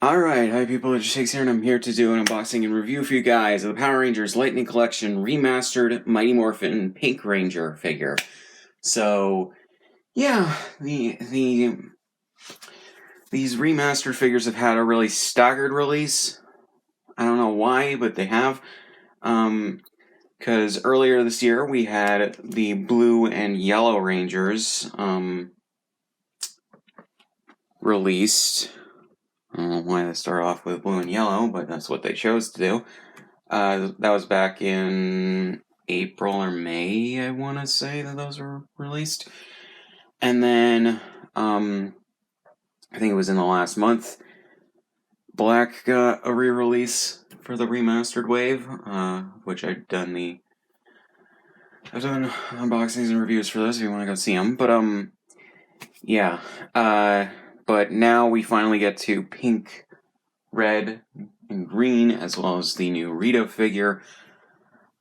Alright, hi people, it's Shakes here, and I'm here to do an unboxing and review for you guys of the Power Rangers Lightning Collection Remastered Mighty Morphin Pink Ranger figure. So, yeah, these remastered figures have had a really staggered release. I don't know why, but they have. Because earlier this year we had the blue and yellow Rangers, released. I don't know why they start off with blue and yellow, but that's what they chose to do. That was back in April or May, I want to say, that those were released. And then, I think it was in the last month, Black got a re-release for the remastered wave, which I've done unboxings and reviews for those if you want to go see them. But, yeah. But now we finally get to pink, red, and green, as well as the new Rito figure,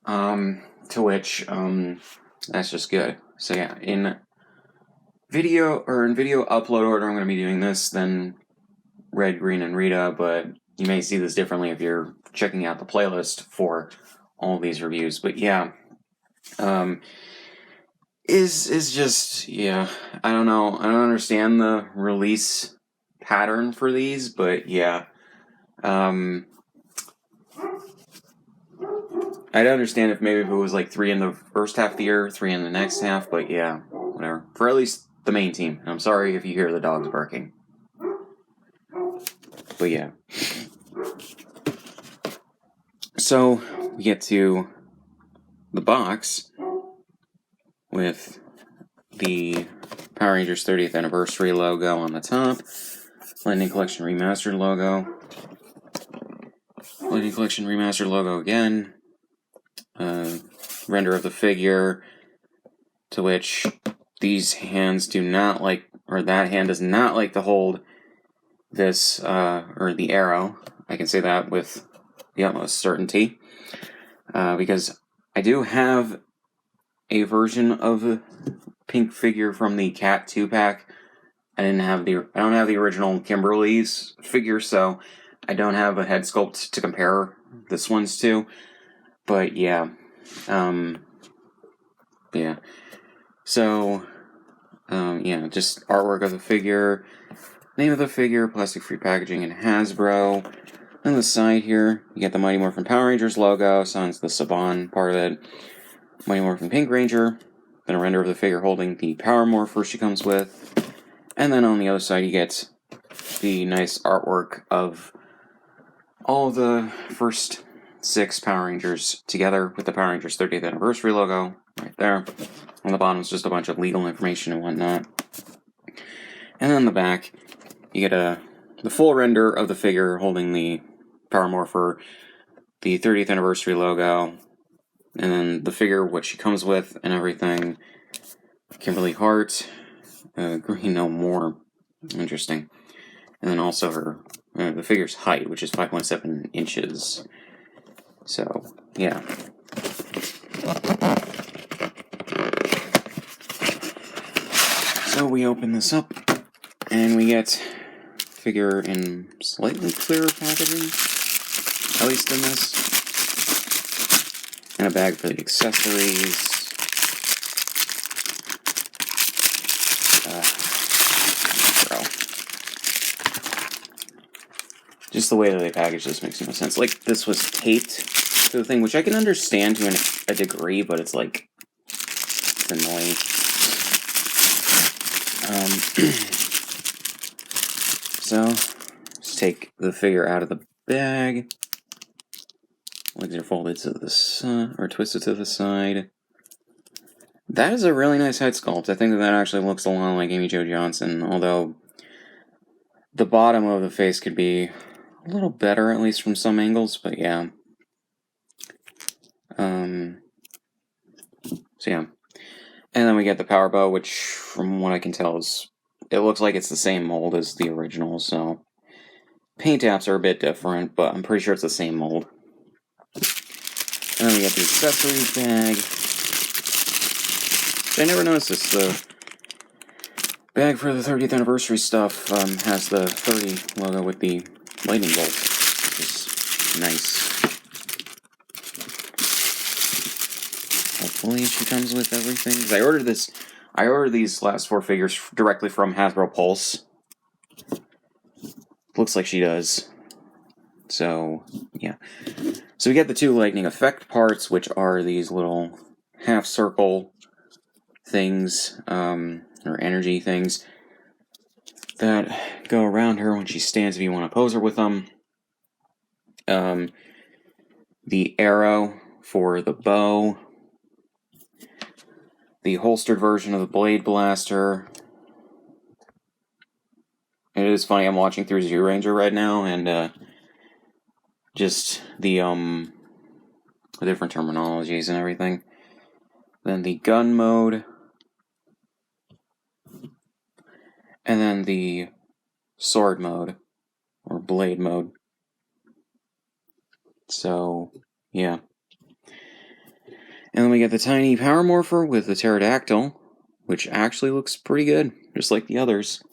to which, that's just good. So yeah, in video upload order, I'm going to be doing this, then red, green, and Rita, but you may see this differently if you're checking out the playlist for all these reviews. But yeah, is just, yeah, I don't know. I don't understand the release pattern for these, but yeah. I'd understand if maybe if it was like 3 in the first half of the year, 3 in the next half, but yeah, whatever. For at least the main team. And I'm sorry if you hear the dogs barking. But yeah. So, we get to the box with the Power Rangers 30th Anniversary logo on the top, Lightning Collection Remastered logo, Lightning Collection Remastered logo again, render of the figure, to which these hands do not like, or that hand does not like to hold this, or the arrow. I can say that with the utmost certainty, because I do have a version of a pink figure from the Cat 2-pack. I don't have the original Kimberly's figure, so I don't have a head sculpt to compare this one's to. But yeah, yeah. So, yeah, just artwork of the figure, name of the figure, plastic-free packaging, and Hasbro. On the side here, you get the Mighty Morphin Power Rangers logo, signs the Saban part of it. Mighty Morphin Pink Ranger, then a render of the figure holding the Power Morpher she comes with. And then on the other side, you get the nice artwork of all the first 6 Power Rangers together with the Power Rangers 30th Anniversary logo right there. On the bottom is just a bunch of legal information and whatnot. And then on the back, you get the full render of the figure holding the Power Morpher, the 30th Anniversary logo, and then the figure, what she comes with and everything. Kimberly Hart, Green No More. Interesting. And then also her, the figure's height, which is 5.7 inches. So, yeah. So we open this up, and we get figure in slightly clearer packaging, at least in this, and a bag for the accessories. Just the way that they package this makes no sense. Like, this was taped to the thing, which I can understand to a degree, but it's like, it's annoying. So, just take the figure out of the bag. Legs are folded to the side, or twisted to the side. That is a really nice head sculpt. I think that actually looks a lot like Amy Jo Johnson, although the bottom of the face could be a little better, at least from some angles, but yeah. So yeah. And then we get the power bow, which, from what I can tell, it looks like it's the same mold as the original, so paint apps are a bit different, but I'm pretty sure it's the same mold. And then we get the accessories bag. I never noticed this. The bag for the 30th anniversary stuff has the 30 logo with the lightning bolt, which is nice. Hopefully she comes with everything. 'Cause I ordered these last 4 figures directly from Hasbro Pulse. Looks like she does. So, yeah. So we get the 2 lightning effect parts, which are these little half circle things, or energy things, that go around her when she stands if you want to pose her with them. The arrow for the bow. The holstered version of the blade blaster. It is funny, I'm watching through Zyuranger right now, and just the different terminologies and everything. Then the gun mode. And then the sword mode, or blade mode. So, yeah. And then we get the tiny power morpher with the pterodactyl, which actually looks pretty good, just like the others.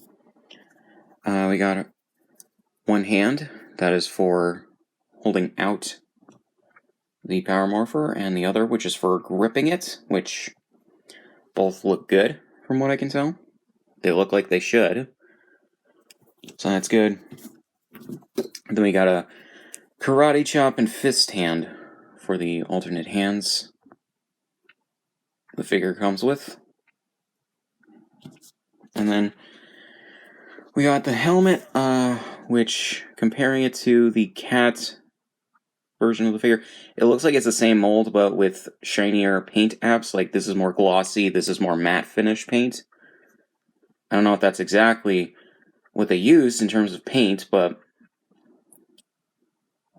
We got one hand, that is for holding out the power morpher, and the other, which is for gripping it, which both look good, from what I can tell. They look like they should. So that's good. And then we got a karate chop and fist hand for the alternate hands the figure comes with. And then we got the helmet, which, comparing it to the cat version of the figure, it looks like it's the same mold, but with shinier paint apps. Like, this is more glossy, this is more matte finish paint. I don't know if that's exactly what they used in terms of paint, but,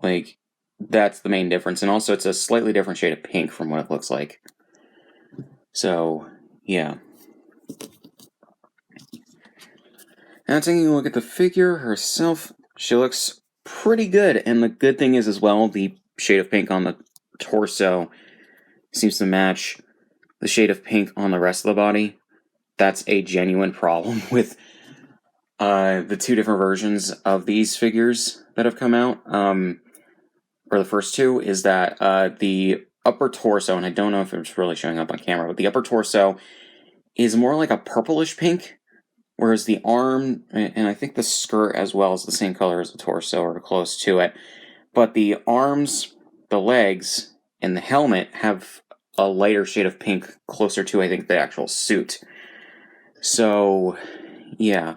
like, that's the main difference. And also, it's a slightly different shade of pink from what it looks like. So, yeah. Now, taking a look at the figure herself, she looks pretty good. And the good thing is, as well, the shade of pink on the torso seems to match the shade of pink on the rest of the body. That's a genuine problem with the 2 different versions of these figures that have come out. Or the first 2, is that the upper torso, and I don't know if it's really showing up on camera, but the upper torso is more like a purplish pink, whereas the arm, and I think the skirt as well, is the same color as the torso, or close to it, but the arms, the legs, and the helmet have a lighter shade of pink, closer to, I think, the actual suit. So, yeah.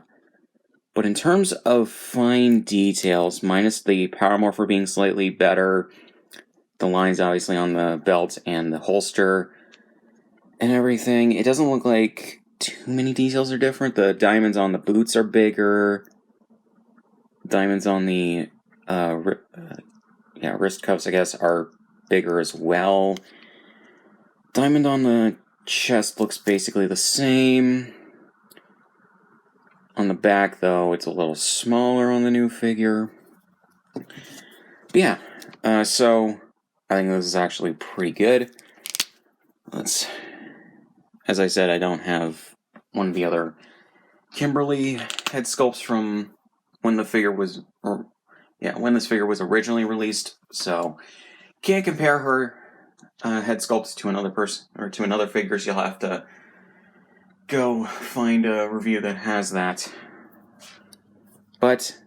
But in terms of fine details, minus the power morpher being slightly better, the lines obviously on the belt and the holster and everything, it doesn't look like too many details are different. The diamonds on the boots are bigger. Diamonds on the wrist cuffs, I guess, are bigger as well. Diamond on the chest looks basically the same. On the back, though, it's a little smaller on the new figure. But yeah, so I think this is actually pretty good. As I said, I don't have one of the other Kimberly head sculpts from when the figure was, when this figure was originally released, so can't compare her head sculpts to another person, or to another figure, so you'll have to go find a review that has that. But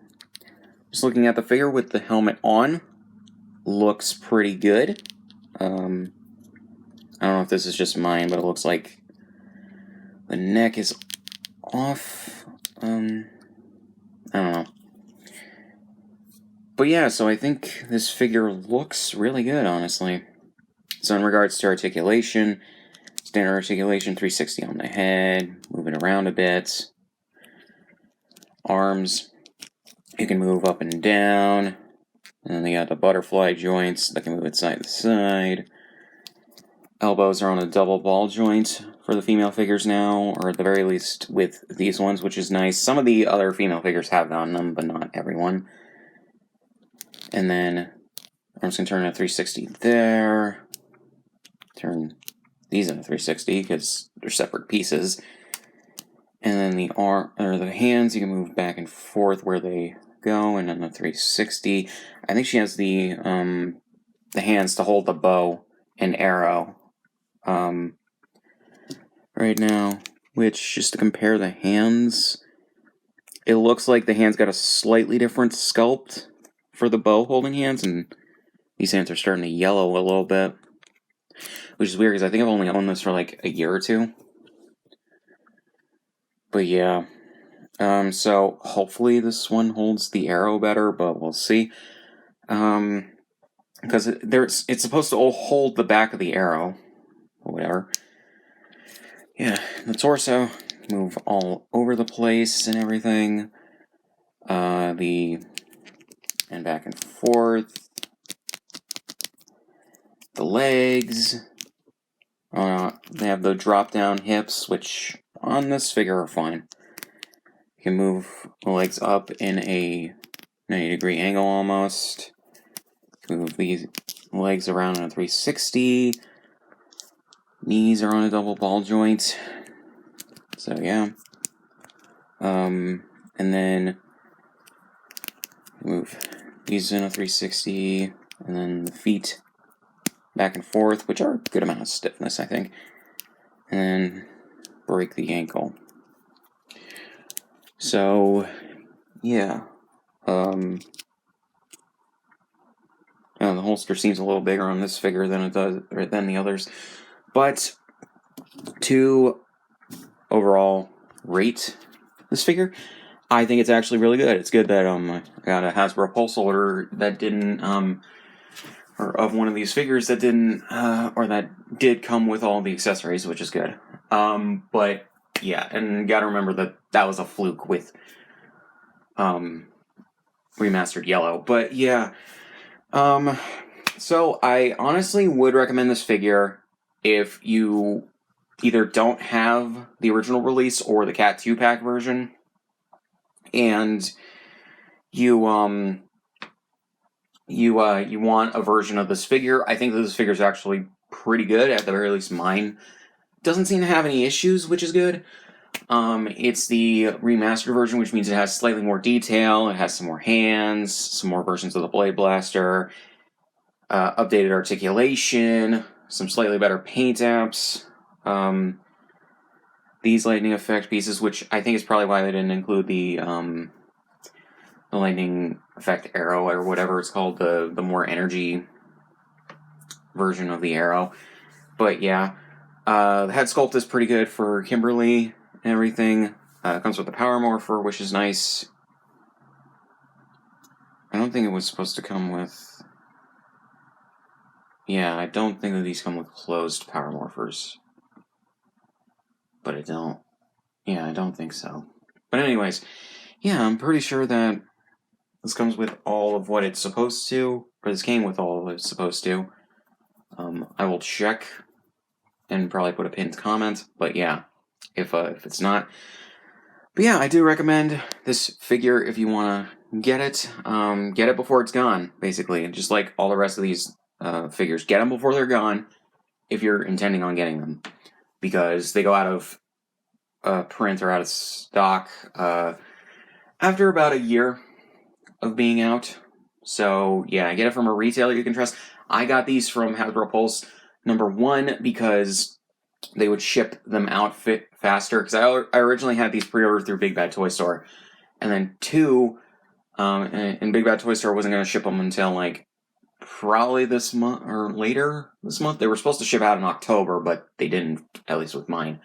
just looking at the figure with the helmet on, looks pretty good. I don't know if this is just mine, but it looks like the neck is off. I don't know. But yeah, so I think this figure looks really good, honestly. So in regards to articulation, standard articulation, 360 on the head, moving around a bit. Arms, you can move up and down. And then they got the butterfly joints that can move it side to side. Elbows are on a double ball joint for the female figures now, or at the very least with these ones, which is nice. Some of the other female figures have that on them, but not everyone. And then I'm just going to turn a 360 there. Turn these into 360 because they're separate pieces. And then the arm or the hands, you can move back and forth where they go, and then the 360. I think she has the hands to hold the bow and arrow right now. Which, just to compare the hands, it looks like the hands got a slightly different sculpt for the bow holding hands, and these hands are starting to yellow a little bit, which is weird because I think I've only owned this for like a year or two. But yeah, so hopefully this one holds the arrow better, but we'll see. Because it's supposed to hold the back of the arrow, or whatever. Yeah, the torso, move all over the place and everything. And back and forth. The legs. They have the drop-down hips, which on this figure are fine. You can move the legs up in a 90-degree angle almost. Move these legs around in a 360. Knees are on a double ball joint. So yeah. And then move these in a 360, and then the feet back and forth, which are a good amount of stiffness, I think. And then break the ankle. So yeah. The holster seems a little bigger on this figure than it does, or than the others. But to overall rate this figure, I think it's actually really good. It's good that I got a Hasbro Pulse order that didn't or of one of these figures that didn't or that did come with all the accessories, which is good. But yeah, and you gotta remember that that was a fluke with Remastered Yellow. But yeah, so I honestly would recommend this figure if you either don't have the original release or the Cat 2-pack version, and you want a version of this figure. I think that this figure is actually pretty good. At the very least, mine doesn't seem to have any issues, which is good. It's the remastered version, which means it has slightly more detail. It has some more hands, some more versions of the Blade Blaster, updated articulation, some slightly better paint apps. These lightning effect pieces, which I think is probably why they didn't include the lightning effect arrow or whatever it's called, the more energy version of the arrow. But yeah, the head sculpt is pretty good for Kimberly and everything. It comes with the Power Morpher, which is nice. I don't think it was supposed to come with... Yeah, I don't think that these come with closed Power Morphers. But I don't... Yeah, I don't think so. But anyways, yeah, I'm pretty sure that this comes with all of what it's supposed to, or this came with all of what it's supposed to. I will check and probably put a pinned comment, but yeah, if it's not. But yeah, I do recommend this figure if you want to get it. Get it before it's gone, basically. And just like all the rest of these figures, get them before they're gone if you're intending on getting them. Because they go out of print or out of stock after about a year of being out. So yeah, get it from a retailer you can trust. I got these from Hasbro Pulse, number one, because they would ship them out faster, because I originally had these pre-ordered through Big Bad Toy Store, and then two, and Big Bad Toy Store wasn't going to ship them until like probably this month or later this month. They were supposed to ship out in October, but they didn't, at least with mine.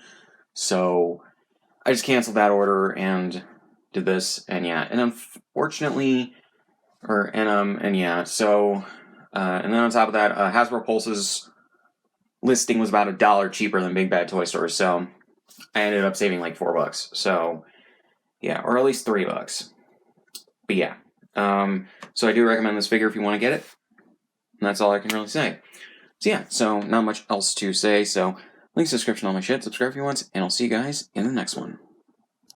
So I just canceled that order and did this, and yeah, and unfortunately, and then on top of that, Hasbro Pulse's listing was about $1 cheaper than Big Bad Toy Store, so I ended up saving like $4. So yeah, or at least $3. But yeah, so I do recommend this figure if you want to get it. And that's all I can really say. So yeah, so not much else to say. So links in the description, all my shit. Subscribe if you want, and I'll see you guys in the next one.